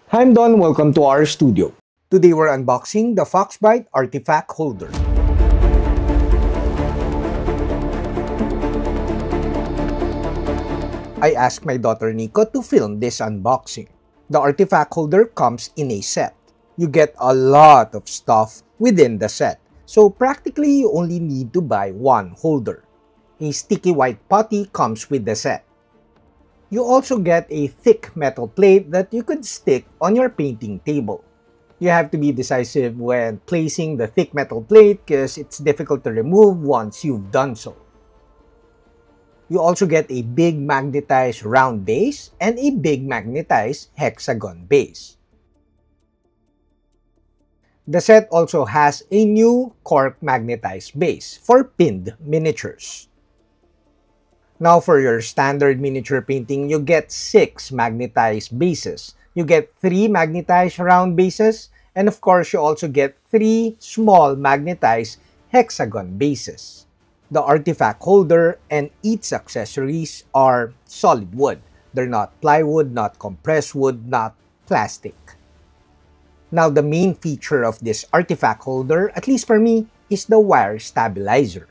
Hi, I'm Don. Welcome to our studio. Today we're unboxing the Foxbite Artifact Holder. I asked my daughter Nico to film this unboxing. The Artifact Holder comes in a set. You get a lot of stuff within the set, so practically you only need to buy one holder. A sticky white putty comes with the set. You also get a thick metal plate that you could stick on your painting table. You have to be decisive when placing the thick metal plate because it's difficult to remove once you've done so. You also get a big magnetized round base and a big magnetized hexagon base. The set also has a new cork magnetized base for pinned miniatures. Now for your standard miniature painting, you get 6 magnetized bases. You get 3 magnetized round bases, and of course you also get 3 small magnetized hexagon bases. The artifact holder and its accessories are solid wood. They're not plywood, not compressed wood, not plastic. Now the main feature of this artifact holder, at least for me, is the wire stabilizer.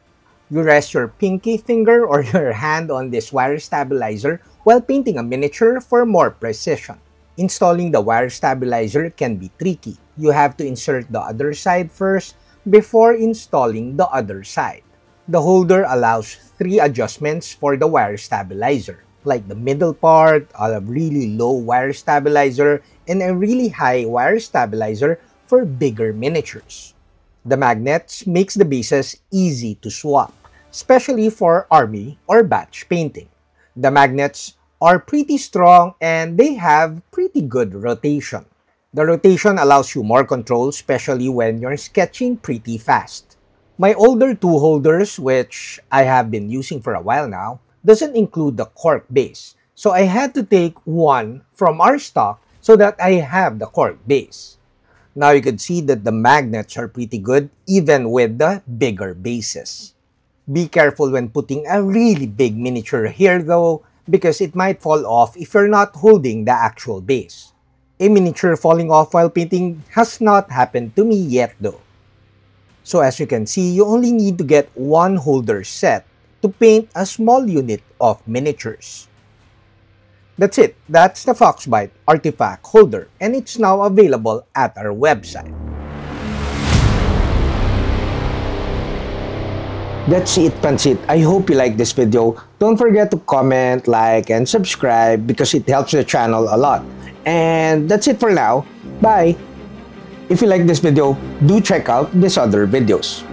You rest your pinky finger or your hand on this wire stabilizer while painting a miniature for more precision. Installing the wire stabilizer can be tricky. You have to insert the other side first before installing the other side. The holder allows 3 adjustments for the wire stabilizer, like the middle part, a really low wire stabilizer, and a really high wire stabilizer for bigger miniatures. The magnets makes the bases easy to swap, especially for army or batch painting. The magnets are pretty strong and they have pretty good rotation. The rotation allows you more control, especially when you're sketching pretty fast. My older 2 holders, which I have been using for a while now, doesn't include the cork base. So I had to take one from our stock so that I have the cork base. Now you can see that the magnets are pretty good even with the bigger bases. Be careful when putting a really big miniature here though, because it might fall off if you're not holding the actual base. A miniature falling off while painting has not happened to me yet though. So as you can see, you only need to get one holder set to paint a small unit of miniatures. That's it. That's the Foxbite Artifact Holder, and it's now available at our website. That's it, Pansit. I hope you like this video. Don't forget to comment, like, and subscribe because it helps the channel a lot. And that's it for now. Bye! If you like this video, do check out these other videos.